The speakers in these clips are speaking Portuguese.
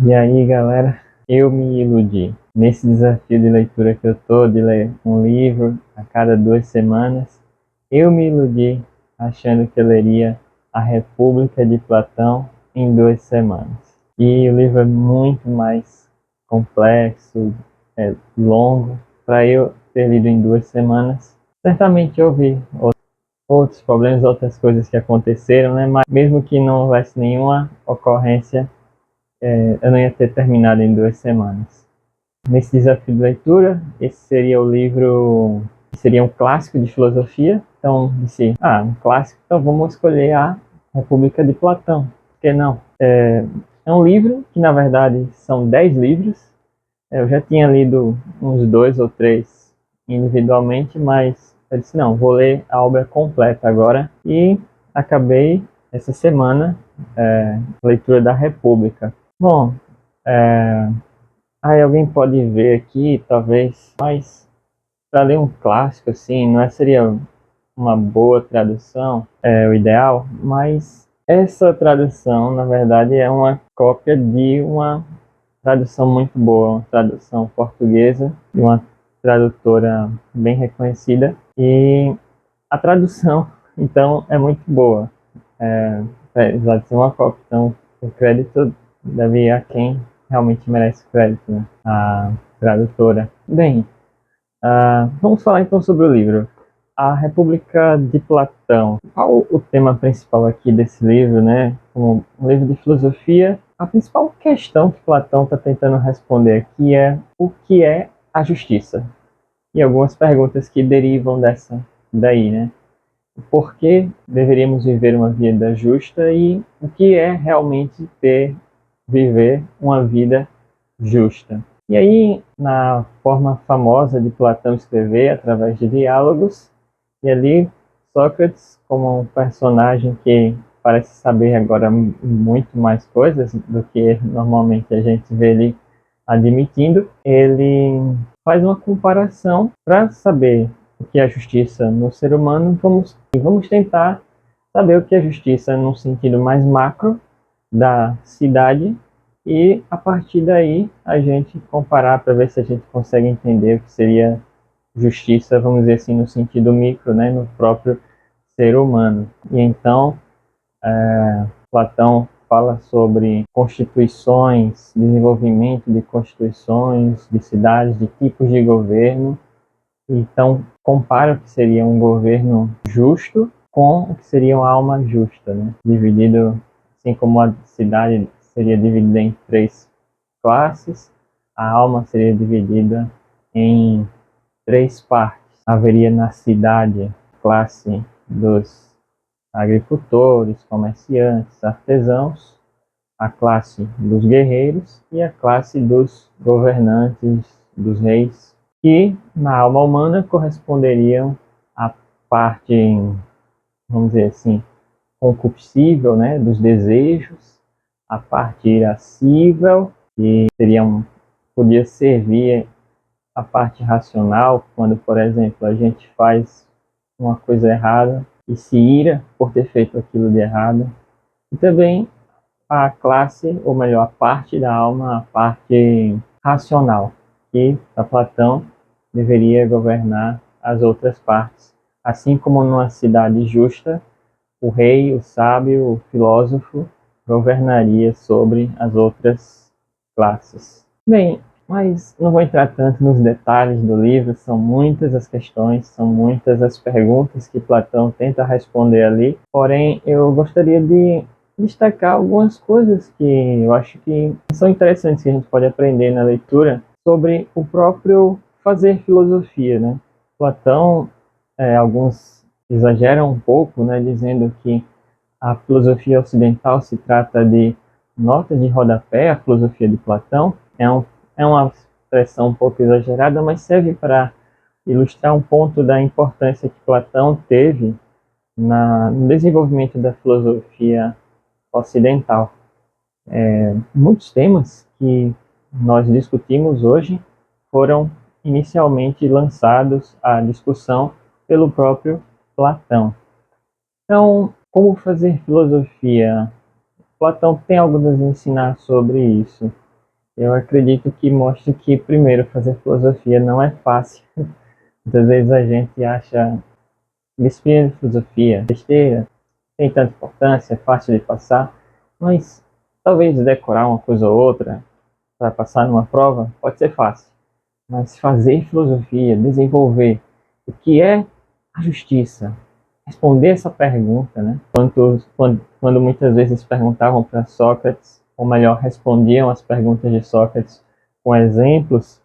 E aí, galera, eu me iludi. Nesse desafio de leitura que eu tô, de ler um livro a cada 2 semanas, eu me iludi achando que eu leria A República de Platão em 2 semanas. E o livro é muito mais complexo, é longo. Para eu ter lido em 2 semanas, certamente houve outros problemas, outras coisas que aconteceram, né? Mas mesmo que não houvesse nenhuma ocorrência, eu não ia ter terminado em 2 semanas. Nesse desafio de leitura, esse seria o livro, seria um clássico de filosofia. Então, disse, um clássico, então vamos escolher a República de Platão. Por que não? É um livro que, na verdade, são 10 livros. Eu já tinha lido uns 2 ou 3 individualmente, mas eu disse, não, vou ler a obra completa agora. E acabei, essa semana, leitura da República. Bom, aí alguém pode ver aqui, talvez, mas para ler um clássico assim, não seria uma boa tradução, o ideal, mas essa tradução, na verdade, é uma cópia de uma tradução muito boa, uma tradução portuguesa, de uma tradutora bem reconhecida, e a tradução, então, é muito boa. Apesar de ser uma cópia, então o crédito deve ir a quem realmente merece crédito, né? A tradutora. Bem, vamos falar então sobre o livro. A República de Platão. Qual o tema principal aqui desse livro, né? Como um livro de filosofia, a principal questão que Platão está tentando responder aqui é o que é a justiça? E algumas perguntas que derivam daí, né? Por que deveríamos viver uma vida justa e o que é realmente viver uma vida justa. E aí, na forma famosa de Platão escrever, através de diálogos, e ali Sócrates, como um personagem que parece saber agora muito mais coisas do que normalmente a gente vê ele admitindo, ele faz uma comparação para saber o que é justiça no ser humano. Vamos tentar saber o que é justiça no sentido mais macro da cidade e a partir daí a gente comparar para ver se a gente consegue entender o que seria justiça, vamos dizer assim, no sentido micro, né, no próprio ser humano. E então, Platão fala sobre constituições, desenvolvimento de constituições, de cidades, de tipos de governo. Então, compara o que seria um governo justo com o que seria uma alma justa, né? Dividido, assim como a cidade seria dividida em 3 classes, a alma seria dividida em 3 partes. Haveria na cidade classe dos agricultores, comerciantes, artesãos, a classe dos guerreiros e a classe dos governantes, dos reis, que na alma humana corresponderiam à parte, vamos dizer assim, concupiscível, né, dos desejos, a parte irascível, que podia servir a parte racional, quando, por exemplo, a gente faz uma coisa errada e se ira por ter feito aquilo de errado. E também a classe, ou melhor, a parte da alma, a parte racional, que para Platão deveria governar as outras partes. Assim como numa cidade justa, o rei, o sábio, o filósofo governaria sobre as outras classes. Bem, mas não vou entrar tanto nos detalhes do livro, são muitas as questões, são muitas as perguntas que Platão tenta responder ali, porém eu gostaria de destacar algumas coisas que eu acho que são interessantes que a gente pode aprender na leitura sobre o próprio fazer filosofia, né? Platão, alguns exageram um pouco, né, dizendo que a filosofia ocidental se trata de notas de rodapé, a filosofia de Platão. É uma expressão um pouco exagerada, mas serve para ilustrar um ponto da importância que Platão teve no desenvolvimento da filosofia ocidental. Muitos temas que nós discutimos hoje foram inicialmente lançados à discussão pelo próprio Platão. Então, como fazer filosofia? Platão tem algo a nos ensinar sobre isso. Eu acredito que mostra que, primeiro, fazer filosofia não é fácil. Muitas vezes a gente acha disciplina de filosofia besteira, tem tanta importância, é fácil de passar, mas talvez decorar uma coisa ou outra para passar numa prova pode ser fácil. Mas fazer filosofia, desenvolver o que é a justiça, responder essa pergunta, né? Quando muitas vezes perguntavam para Sócrates, ou melhor, respondiam as perguntas de Sócrates com exemplos,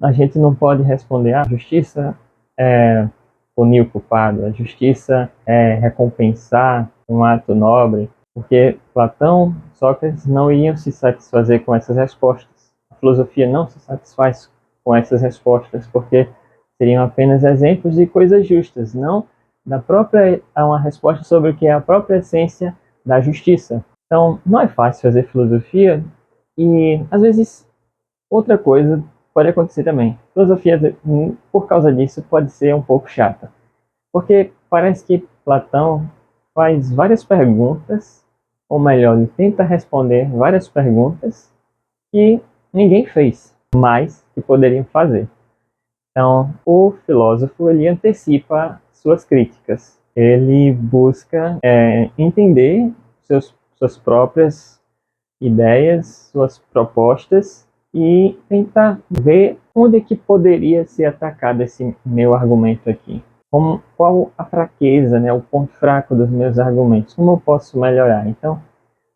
a gente não pode responder: a justiça é punir o culpado, a justiça é recompensar um ato nobre, porque Platão, Sócrates não iam se satisfazer com essas respostas. A filosofia não se satisfaz com essas respostas, porque seriam apenas exemplos de coisas justas, não da própria uma resposta sobre o que é a própria essência da justiça. Então, não é fácil fazer filosofia e, às vezes, outra coisa pode acontecer também. Filosofia, por causa disso, pode ser um pouco chata, porque parece que Platão faz várias perguntas, ou melhor, ele tenta responder várias perguntas que ninguém fez, mas que poderiam fazer. Então, o filósofo ele antecipa suas críticas. Ele busca entender suas próprias ideias, suas propostas e tentar ver onde é que poderia ser atacado esse meu argumento aqui. Qual a fraqueza, né, o ponto fraco dos meus argumentos? Como eu posso melhorar? Então,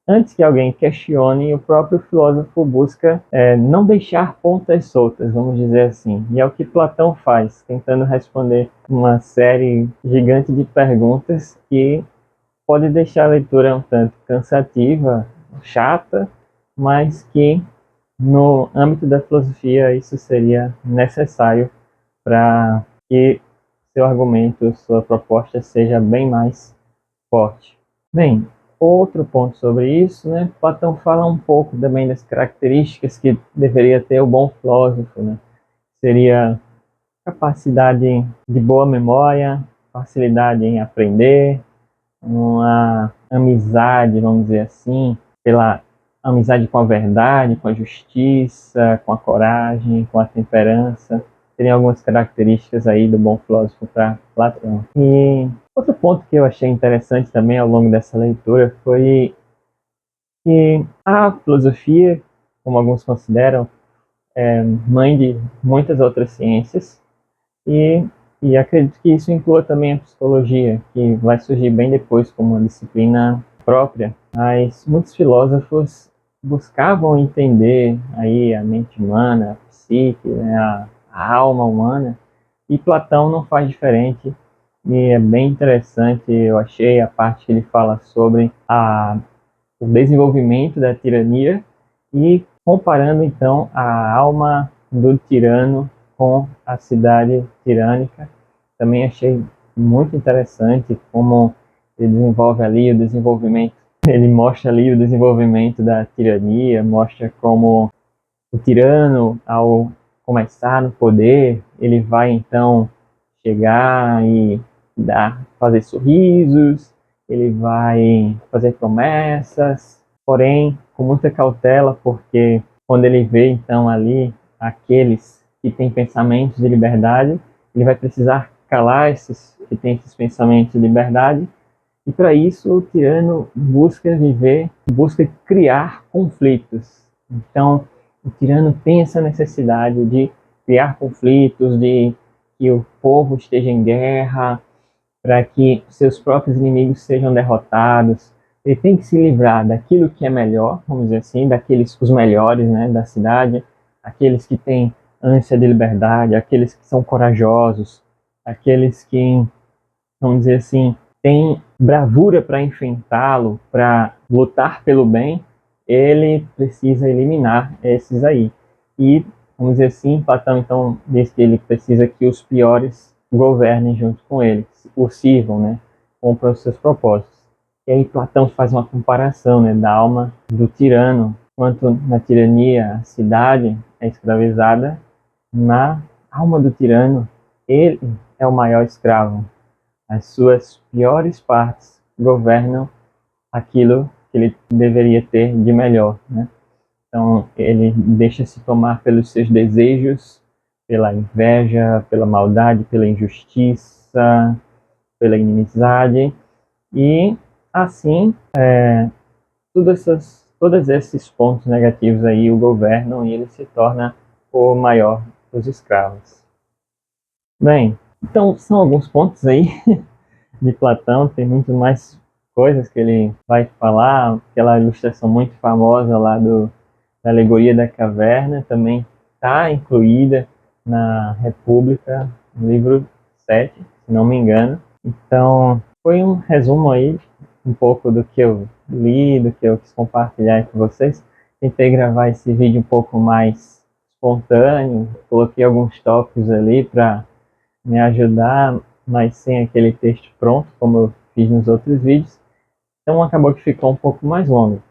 antes que alguém questione, o próprio filósofo busca não deixar pontas soltas, vamos dizer assim. E é o que Platão faz, tentando responder uma série gigante de perguntas que pode deixar a leitura um tanto cansativa, chata, mas que no âmbito da filosofia isso seria necessário para que seu argumento, sua proposta seja bem mais forte. Bem, outro ponto sobre isso, né? Platão fala um pouco também das características que deveria ter o bom filósofo, né? Seria capacidade de boa memória, facilidade em aprender, uma amizade, vamos dizer assim, pela amizade com a verdade, com a justiça, com a coragem, com a temperança. Tem algumas características aí do bom filósofo para Platão. E outro ponto que eu achei interessante também ao longo dessa leitura foi que a filosofia, como alguns consideram, é mãe de muitas outras ciências, e, e acredito que isso inclua também a psicologia, que vai surgir bem depois como uma disciplina própria. Mas muitos filósofos buscavam entender aí a mente humana, a psique, né, a alma humana, e Platão não faz diferente. E é bem interessante, eu achei, a parte que ele fala sobre o desenvolvimento da tirania e comparando então a alma do tirano com a cidade tirânica. Também achei muito interessante como ele desenvolve ali o desenvolvimento, ele mostra ali o desenvolvimento da tirania, mostra como o tirano, ao começar no poder, ele vai então chegar e fazer sorrisos, ele vai fazer promessas, porém com muita cautela, porque quando ele vê então ali aqueles que têm pensamentos de liberdade, ele vai precisar calar esses que têm esses pensamentos de liberdade, e para isso o tirano busca viver, busca criar conflitos. Então o tirano tem essa necessidade de criar conflitos, de que o povo esteja em guerra, para que seus próprios inimigos sejam derrotados. Ele tem que se livrar daquilo que é melhor, vamos dizer assim, daqueles os melhores, né, da cidade, aqueles que têm ânsia de liberdade, aqueles que são corajosos, aqueles que, vamos dizer assim, têm bravura para enfrentá-lo, para lutar pelo bem. Ele precisa eliminar esses aí. E, vamos dizer assim, Platão então diz que ele precisa que os piores governem junto com ele, o sirvam, né, cumpram os seus propósitos. E aí Platão faz uma comparação, né, da alma do tirano, quanto na tirania a cidade é escravizada, na alma do tirano ele é o maior escravo. As suas piores partes governam aquilo que ele deveria ter de melhor, né? Então, ele deixa-se tomar pelos seus desejos, pela inveja, pela maldade, pela injustiça, pela inimizade. E, assim, todos esses pontos negativos aí o governam e ele se torna o maior dos escravos. Bem, então são alguns pontos aí de Platão, tem muito mais coisas que ele vai falar, aquela ilustração muito famosa lá da alegoria da caverna também está incluída na República, no livro 7, se não me engano. Então, foi um resumo aí, um pouco do que eu li, do que eu quis compartilhar com vocês. Tentei gravar esse vídeo um pouco mais espontâneo, coloquei alguns tópicos ali para me ajudar, mas sem aquele texto pronto, como eu fiz nos outros vídeos. Então acabou que ficou um pouco mais longo.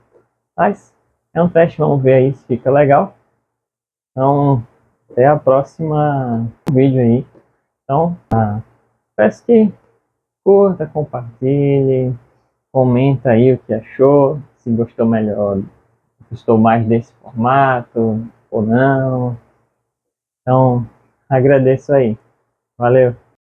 Mas é um teste, vamos ver aí se fica legal. Então, até a próxima vídeo aí. Então, peço que curta, compartilhe, comenta aí o que achou, se gostou melhor, gostou mais desse formato ou não. Então, agradeço aí. Valeu!